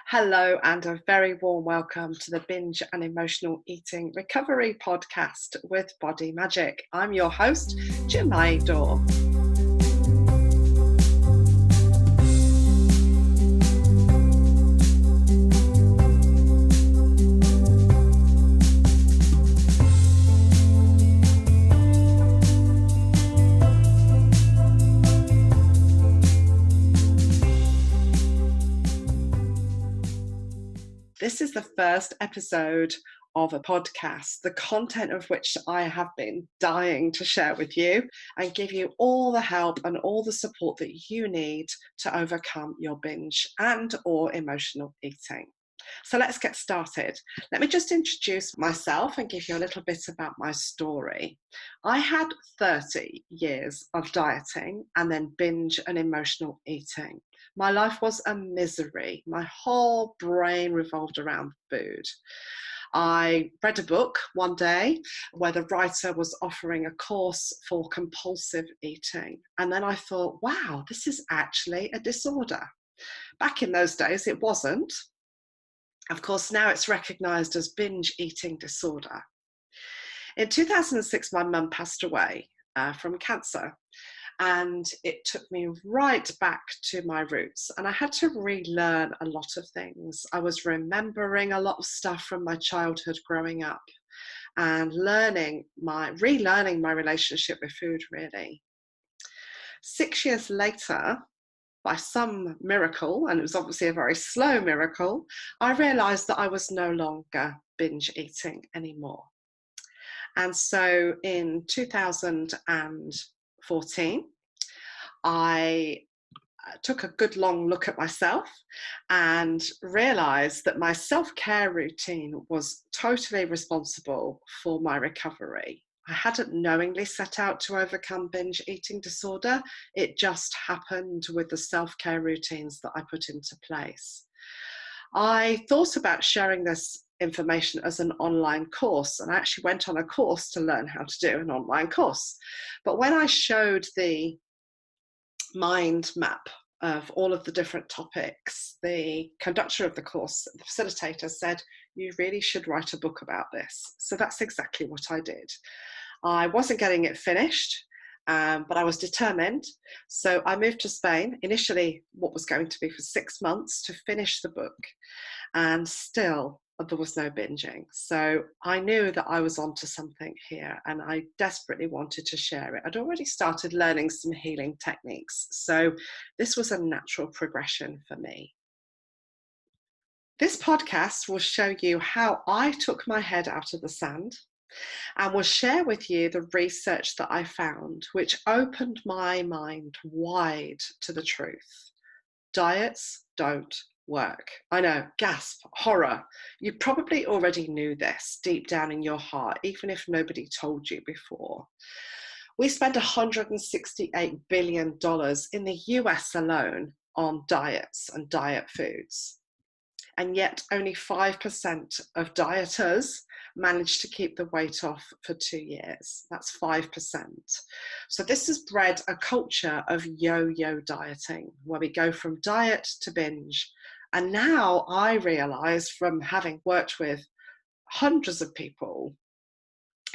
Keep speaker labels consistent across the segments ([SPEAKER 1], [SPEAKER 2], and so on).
[SPEAKER 1] Hello, and a very warm welcome to the Binge and Emotional Eating Recovery Podcast with BodyMAGIC. I'm your host, Jemai Dore. This is the first episode of a podcast, the content of which I have been dying to share with you and give you all the help and all the support that you need to overcome your binge and or emotional eating. So let's get started. Let me just introduce myself and give you a little bit about my story. I had 30 years of dieting and then binge and emotional eating. My life was a misery. My whole brain revolved around food. I read a book one day where the writer was offering a course for compulsive eating. And then I thought, wow, this is actually a disorder. Back in those days, it wasn't. Of course, now it's recognised as binge eating disorder. In 2006, my mum passed away from cancer, and it took me right back to my roots, and I had to relearn a lot of things. I was remembering a lot of stuff from my childhood growing up and relearning my relationship with food, really. 6 years later, by some miracle, and it was obviously a very slow miracle, I realised that I was no longer binge eating anymore. And so in 2014, I took a good long look at myself and realised that my self-care routine was totally responsible for my recovery. I hadn't knowingly set out to overcome binge eating disorder. It just happened with the self-care routines that I put into place. I thought about sharing this information as an online course, and I actually went on a course to learn how to do an online course. But when I showed the mind map of all of the different topics, the conductor of the course, the facilitator, said, you really should write a book about this. So that's exactly what I did. I wasn't getting it finished, but I was determined. So I moved to Spain, initially what was going to be for 6 months, to finish the book. And still, there was no binging. So I knew that I was onto something here, and I desperately wanted to share it. I'd already started learning some healing techniques, so this was a natural progression for me. This podcast will show you how I took my head out of the sand and will share with you the research that I found, which opened my mind wide to the truth. Diets don't work. I know, gasp, horror. You probably already knew this deep down in your heart, even if nobody told you before. We spend $168 billion in the US alone on diets and diet foods. And yet only 5% of dieters manage to keep the weight off for 2 years. That's 5%. So this has bred a culture of yo-yo dieting, where we go from diet to binge. And now I realize, from having worked with hundreds of people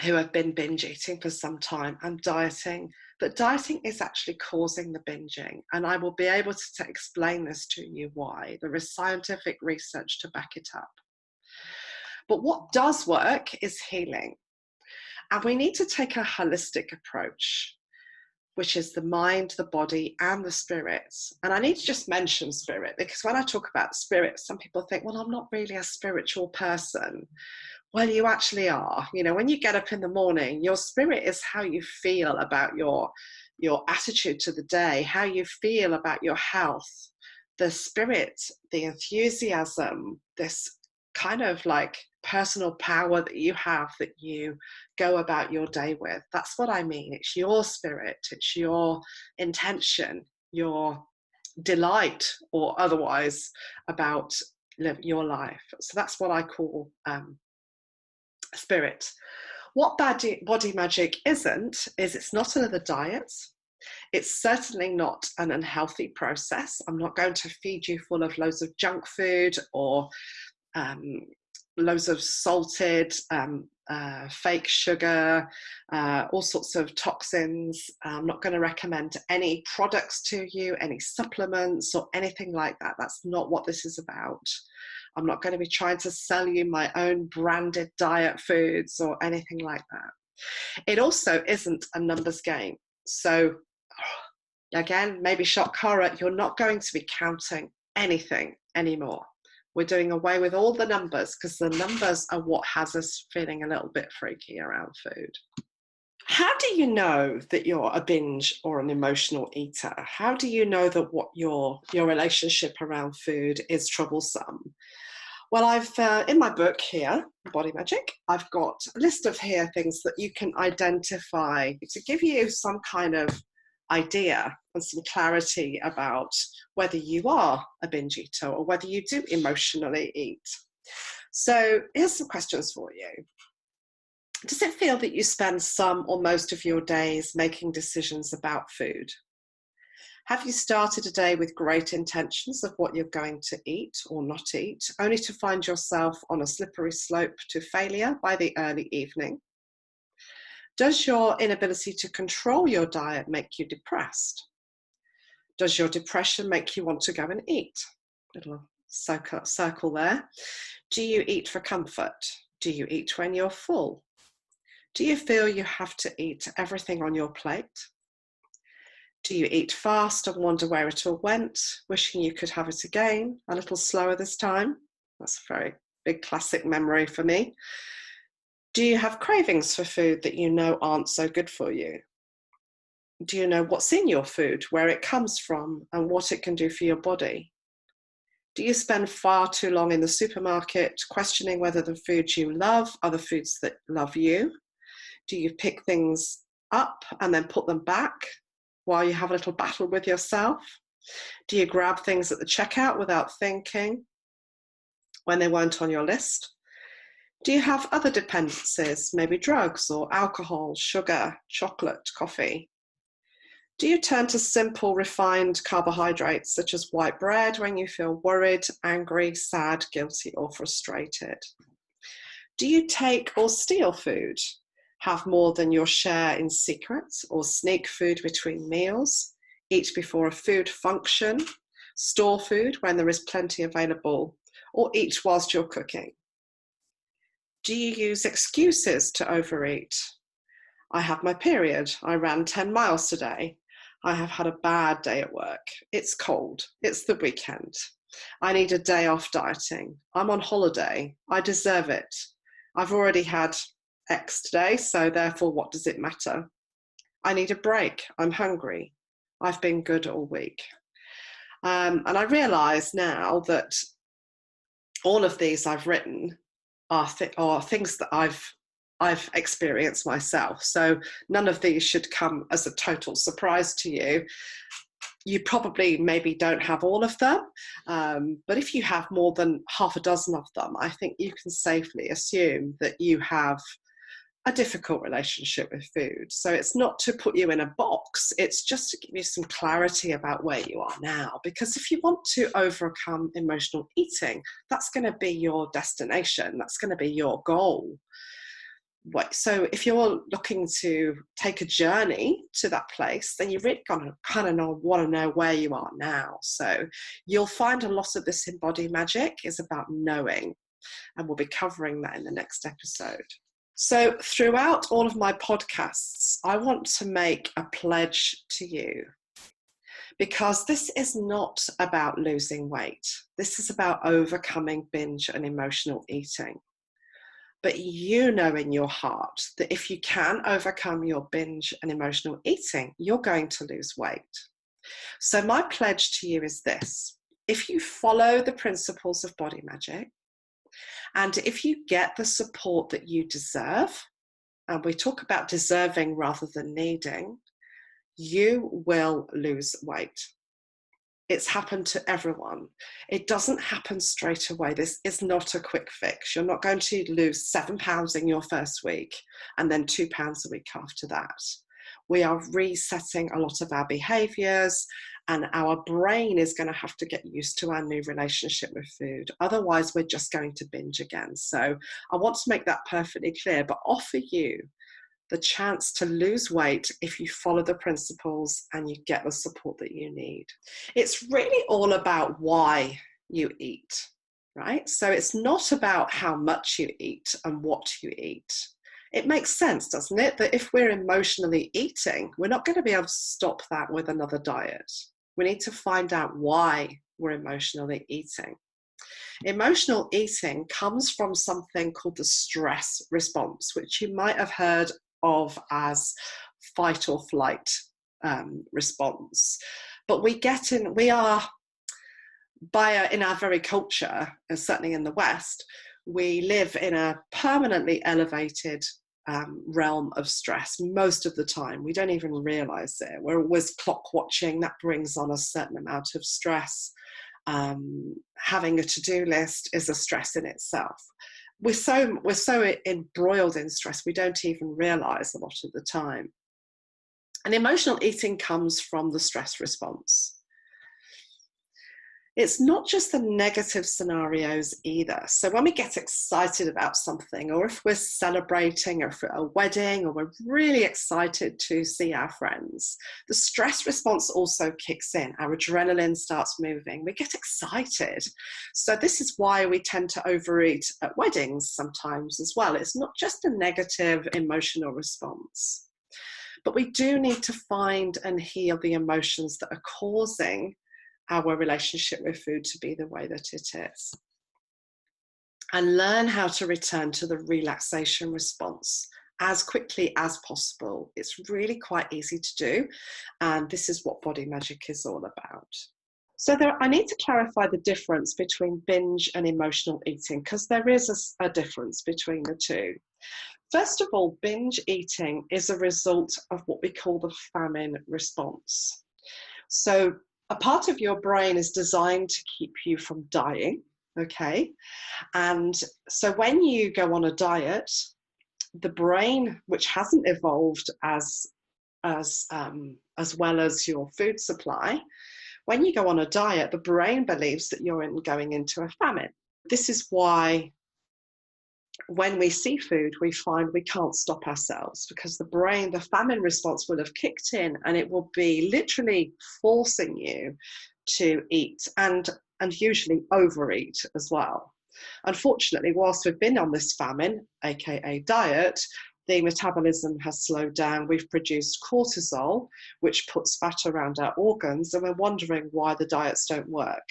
[SPEAKER 1] who have been binge eating for some time and dieting, that dieting is actually causing the binging. And I will be able to explain this to you why. There is scientific research to back it up. But what does work is healing. And we need to take a holistic approach, which is the mind, the body, and the spirit. And I need to just mention spirit, because when I talk about spirit, some people think, well, I'm not really a spiritual person. Well, you actually are. You know, when you get up in the morning, your spirit is how you feel about your attitude to the day, how you feel about your health. The spirit, the enthusiasm, this kind of like personal power that you have, that you go about your day with. That's what I mean. It's your spirit, it's your intention, your delight or otherwise about your life. So that's what I call spirit. What BodyMAGIC isn't, is it's not another diet. It's certainly not an unhealthy process. I'm not going to feed you full of loads of junk food or um, loads of salted, fake sugar, all sorts of toxins. I'm not going to recommend any products to you, any supplements or anything like that. That's not what this is about. I'm not going to be trying to sell you my own branded diet foods or anything like that. It also isn't a numbers game. So again, maybe shock horror, you're not going to be counting anything anymore. We're doing away with all the numbers because the numbers are what has us feeling a little bit freaky around food. How do you know that you're a binge or an emotional eater? How do you know that what your relationship around food is troublesome? Well, I've in my book here, BodyMAGIC, I've got a list of here things that you can identify to give you some kind of idea and some clarity about whether you are a binge eater or whether you do emotionally eat. So here's some questions for you. Does it feel that you spend some or most of your days making decisions about food? Have you started a day with great intentions of what you're going to eat or not eat, only to find yourself on a slippery slope to failure by the early evening? Does your inability to control your diet make you depressed? Does your depression make you want to go and eat? Little circle there. Do you eat for comfort? Do you eat when you're full? Do you feel you have to eat everything on your plate? Do you eat fast and wonder where it all went, wishing you could have it again, a little slower this time? That's a very big classic memory for me. Do you have cravings for food that you know aren't so good for you? Do you know what's in your food, where it comes from, and what it can do for your body? Do you spend far too long in the supermarket questioning whether the foods you love are the foods that love you? Do you pick things up and then put them back while you have a little battle with yourself? Do you grab things at the checkout without thinking when they weren't on your list? Do you have other dependencies, maybe drugs or alcohol, sugar, chocolate, coffee? Do you turn to simple, refined carbohydrates such as white bread when you feel worried, angry, sad, guilty, or frustrated? Do you take or steal food? Have more than your share in secrets or sneak food between meals? Eat before a food function? Store food when there is plenty available? Or eat whilst you're cooking? Do you use excuses to overeat? I had my period. I ran 10 miles today. I have had a bad day at work. It's cold. It's the weekend. I need a day off dieting. I'm on holiday. I deserve it. I've already had X today, so therefore what does it matter? I need a break. I'm hungry. I've been good all week. And I realise now that all of these I've written are things that I've experienced myself. So none of these should come as a total surprise to you. You probably maybe don't have all of them, but if you have more than half a dozen of them, I think you can safely assume that you have a difficult relationship with food. So it's not to put you in a box, it's just to give you some clarity about where you are now. Because if you want to overcome emotional eating, that's going to be your destination, that's going to be your goal. So if you're looking to take a journey to that place, then you're really going to kind of want to know where you are now. So you'll find a lot of this in BodyMAGIC is about knowing, and we'll be covering that in the next episode. So throughout all of my podcasts, I want to make a pledge to you, because this is not about losing weight. This is about overcoming binge and emotional eating. But you know in your heart that if you can overcome your binge and emotional eating, you're going to lose weight. So my pledge to you is this: if you follow the principles of BodyMAGIC, and if you get the support that you deserve, and we talk about deserving rather than needing, you will lose weight. It's happened to everyone. It doesn't happen straight away. This is not a quick fix. You're not going to lose 7 pounds in your first week and then 2 pounds a week after that. We are resetting a lot of our behaviors, and our brain is going to have to get used to our new relationship with food. Otherwise, we're just going to binge again. So I want to make that perfectly clear, but offer you the chance to lose weight if you follow the principles and you get the support that you need. It's really all about why you eat, right? So it's not about how much you eat and what you eat. It makes sense, doesn't it, that if we're emotionally eating, we're not going to be able to stop that with another diet. We need to find out why we're emotionally eating. Emotional eating comes from something called the stress response, which you might have heard of as fight or flight response. But in our very culture, and certainly in the West, we live in a permanently elevated realm of stress most of the time. We don't even realize it. We're always clock watching. That brings on a certain amount of stress. Having a to-do list is a stress in itself. We're so embroiled in stress, we don't even realize a lot of the time. And emotional eating comes from the stress response. It's not just the negative scenarios either. So when we get excited about something, or if we're celebrating, or for a wedding, or we're really excited to see our friends, the stress response also kicks in. Our adrenaline starts moving. We get excited. So this is why we tend to overeat at weddings sometimes as well. It's not just a negative emotional response, but we do need to find and heal the emotions that are causing our relationship with food to be the way that it is, and learn how to return to the relaxation response as quickly as possible. It's really quite easy to do, and this is what BodyMAGIC is all about. So I need to clarify the difference between binge and emotional eating, because there is a difference between the two. First of all, binge eating is a result of what we call the famine response. So a part of your brain is designed to keep you from dying, okay? And so when you go on a diet, the brain, which hasn't evolved as well as your food supply, when you go on a diet, the brain believes that you're going into a famine. This is why when we see food, we find we can't stop ourselves, because the famine response will have kicked in, and it will be literally forcing you to eat, and usually overeat as well. Unfortunately, whilst we've been on this famine, aka diet, the metabolism has slowed down. We've produced cortisol, which puts fat around our organs, and we're wondering why the diets don't work.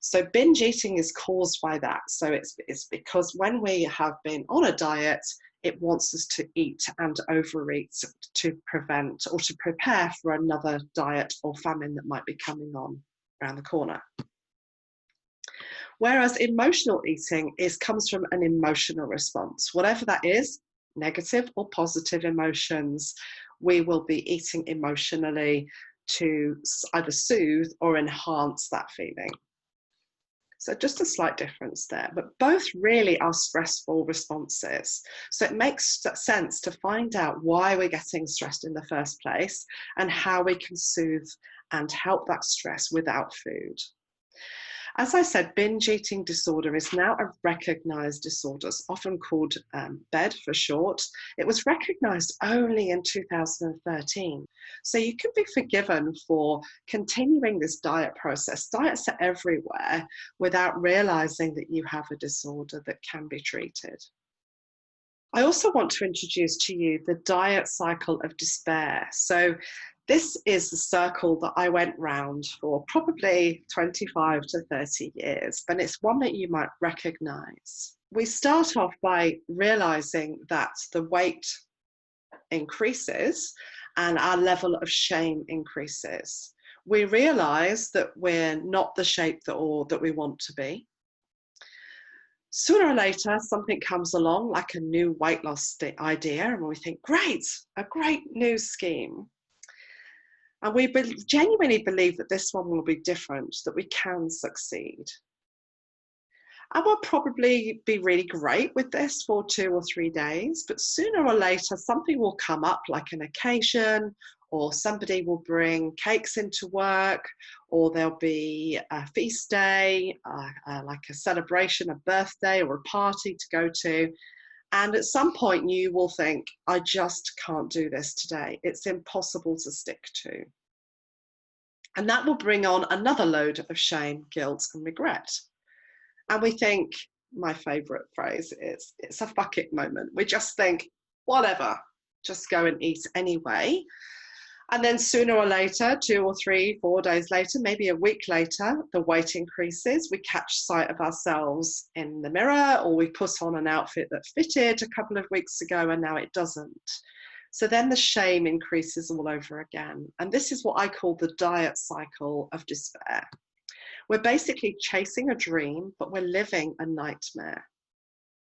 [SPEAKER 1] So binge eating is caused by that. So it's because when we have been on a diet, it wants us to eat and overeat to prevent or to prepare for another diet or famine that might be coming on around the corner. Whereas emotional eating comes from an emotional response. Whatever that is, negative or positive emotions, we will be eating emotionally to either soothe or enhance that feeling. So just a slight difference there, but both really are stressful responses. So it makes sense to find out why we're getting stressed in the first place and how we can soothe and help that stress without food. As I said, binge eating disorder is now a recognized disorder, often called BED for short. It was recognized only in 2013. So you can be forgiven for continuing this diet process. Diets are everywhere without realizing that you have a disorder that can be treated. I also want to introduce to you the diet cycle of despair. So this is the circle that I went round for probably 25 to 30 years, but it's one that you might recognize. We start off by realizing that the weight increases and our level of shame increases. We realize that we're not the shape that we want to be. Sooner or later, something comes along, like a new weight loss idea, and we think, great, a great new scheme. And we genuinely believe that this one will be different, that we can succeed. And we'll probably be really great with this for 2 or 3 days, but sooner or later, something will come up like an occasion, or somebody will bring cakes into work, or there'll be a feast day, like a celebration, a birthday, or a party to go to. And at some point, you will think, I just can't do this today. It's impossible to stick to. And that will bring on another load of shame, guilt, and regret. And we think, my favorite phrase is, it's a fuck it moment. We just think, whatever, just go and eat anyway. And then sooner or later, 2 or 3, 4 days later, maybe a week later, the weight increases. We catch sight of ourselves in the mirror, or we put on an outfit that fitted a couple of weeks ago and now it doesn't. So then the shame increases all over again. And this is what I call the diet cycle of despair. We're basically chasing a dream, but we're living a nightmare.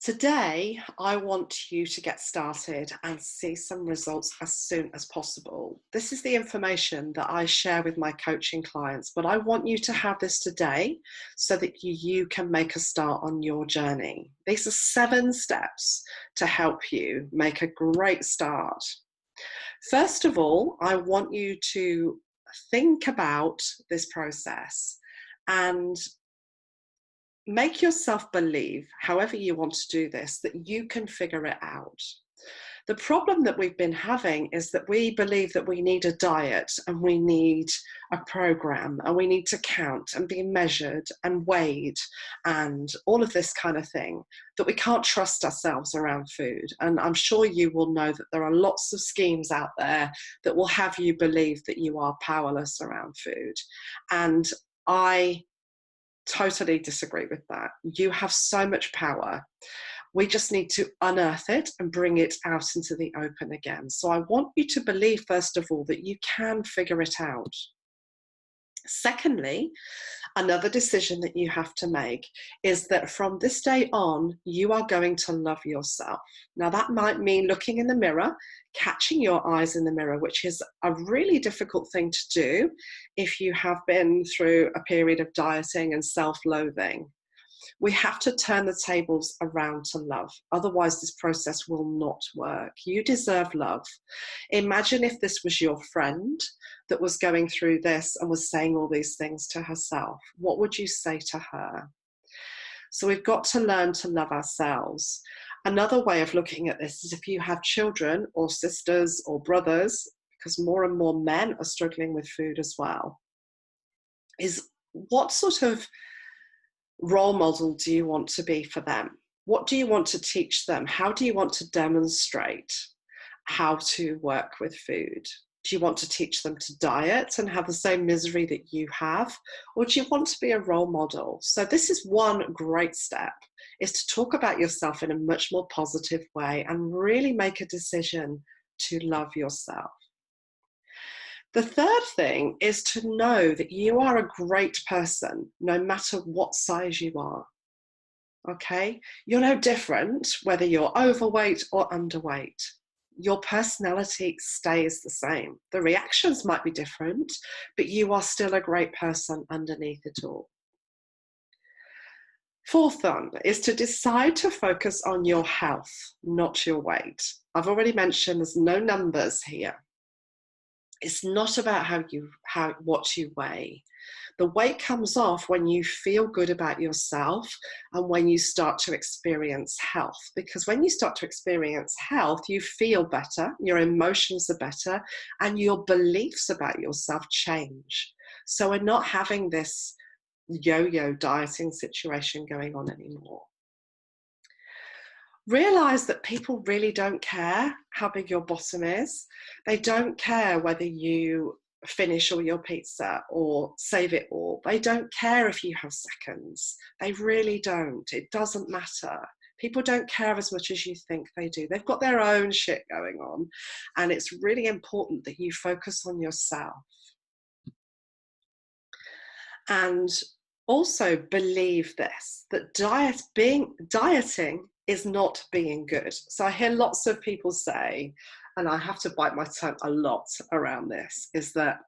[SPEAKER 1] Today, I want you to get started and see some results as soon as possible. This is the information that I share with my coaching clients, but I want you to have this today so that you can make a start on your journey. These are 7 steps to help you make a great start. First of all, I want you to think about this process and make yourself believe, however you want to do this, that you can figure it out. The problem that we've been having is that we believe that we need a diet and we need a program and we need to count and be measured and weighed and all of this kind of thing, that we can't trust ourselves around food. And I'm sure you will know that there are lots of schemes out there that will have you believe that you are powerless around food. And I totally disagree with that. You have so much power. We just need to unearth it and bring it out into the open again. So I want you to believe, first of all, that you can figure it out. Secondly, another decision that you have to make is that from this day on, you are going to love yourself. Now, that might mean looking in the mirror, catching your eyes in the mirror, which is a really difficult thing to do if you have been through a period of dieting and self-loathing. We have to turn the tables around to love. Otherwise, this process will not work. You deserve love. Imagine if this was your friend that was going through this and was saying all these things to herself. What would you say to her? So we've got to learn to love ourselves. Another way of looking at this is if you have children or sisters or brothers, because more and more men are struggling with food as well, is what sort of role model do you want to be for them? What do you want to teach them? How do you want to demonstrate how to work with food? Do you want to teach them to diet and have the same misery that you have? Or do you want to be a role model? So this is one great step, is to talk about yourself in a much more positive way and really make a decision to love yourself. The third thing is to know that you are a great person, no matter what size you are. Okay? You're no different whether you're overweight or underweight. Your personality stays the same. The reactions might be different, but you are still a great person underneath it all. Fourth one is to decide to focus on your health, not your weight. I've already mentioned there's no numbers here. It's not about what you weigh. The weight comes off when you feel good about yourself and when you start to experience health. Because when you start to experience health, you feel better, your emotions are better, and your beliefs about yourself change. So we're not having this yo-yo dieting situation going on anymore. Realize that people really don't care how big your bottom is. They don't care whether you finish all your pizza or save it all. They don't care if you have seconds. They really don't. It doesn't matter. People don't care as much as you think they do. They've got their own shit going on, and it's really important that you focus on yourself. And also believe this, that dieting is not being good. So I hear lots of people say, and I have to bite my tongue a lot around this, is that,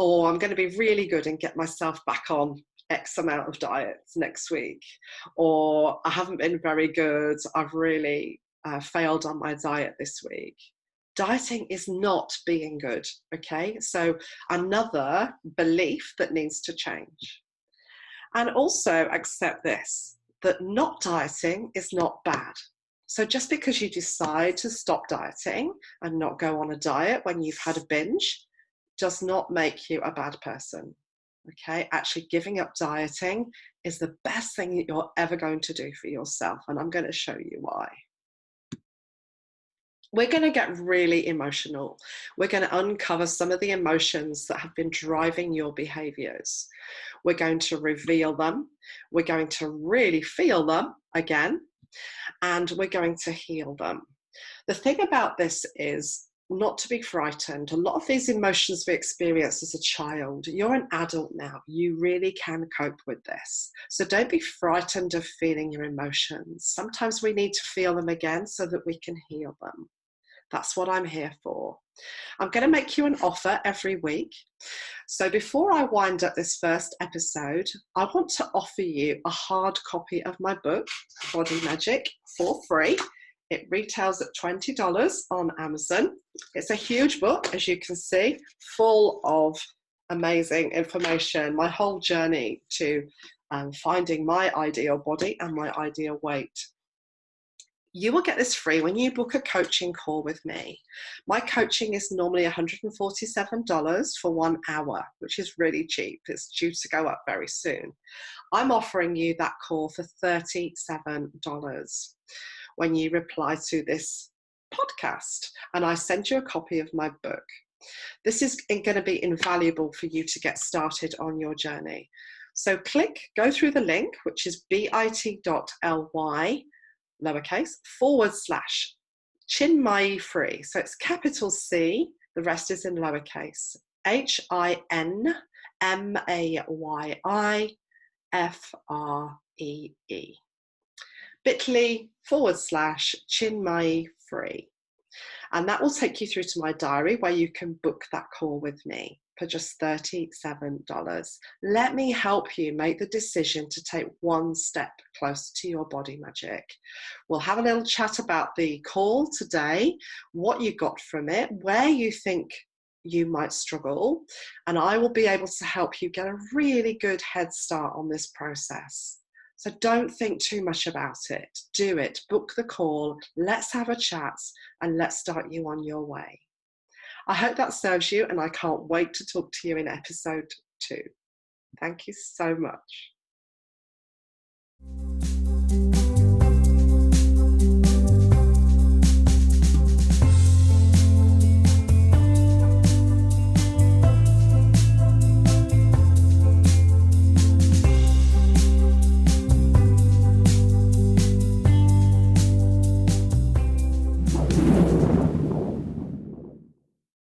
[SPEAKER 1] oh, I'm going to be really good and get myself back on X amount of diets next week, or I haven't been very good, I've really failed on my diet this week. Dieting is not being good, okay? So another belief that needs to change. And also accept this, that not dieting is not bad. So just because you decide to stop dieting and not go on a diet when you've had a binge does not make you a bad person. Okay, actually giving up dieting is the best thing that you're ever going to do for yourself. And I'm going to show you why. We're going to get really emotional. We're going to uncover some of the emotions that have been driving your behaviors. We're going to reveal them. We're going to really feel them again, and we're going to heal them. The thing about this is not to be frightened. A lot of these emotions we experienced as a child, you're an adult now. You really can cope with this. So don't be frightened of feeling your emotions. Sometimes we need to feel them again so that we can heal them. That's what I'm here for. I'm going to make you an offer every week. So before I wind up this first episode, I want to offer you a hard copy of my book, BodyMAGIC, for free. It retails at $20 on Amazon. It's a huge book, as you can see, full of amazing information, my whole journey to finding my ideal body and my ideal weight. You will get this free when you book a coaching call with me. My coaching is normally $147 for 1 hour, which is really cheap. It's due to go up very soon. I'm offering you that call for $37 when you reply to this podcast, and I send you a copy of my book. This is going to be invaluable for you to get started on your journey. So go through the link, which is bit.ly lowercase /Chinmayi free. So it's capital C, the rest is in lowercase. HINMAYIFREE. bit.ly /Chinmayi free. And that will take you through to my diary where you can book that call with me for just $37. Let me help you make the decision to take one step closer to your body magic. We'll have a little chat about the call today, what you got from it, where you think you might struggle, and I will be able to help you get a really good head start on this process. So don't think too much about it. Do it. Book the call. Let's have a chat and let's start you on your way. I hope that serves you, and I can't wait to talk to you in episode 2. Thank you so much.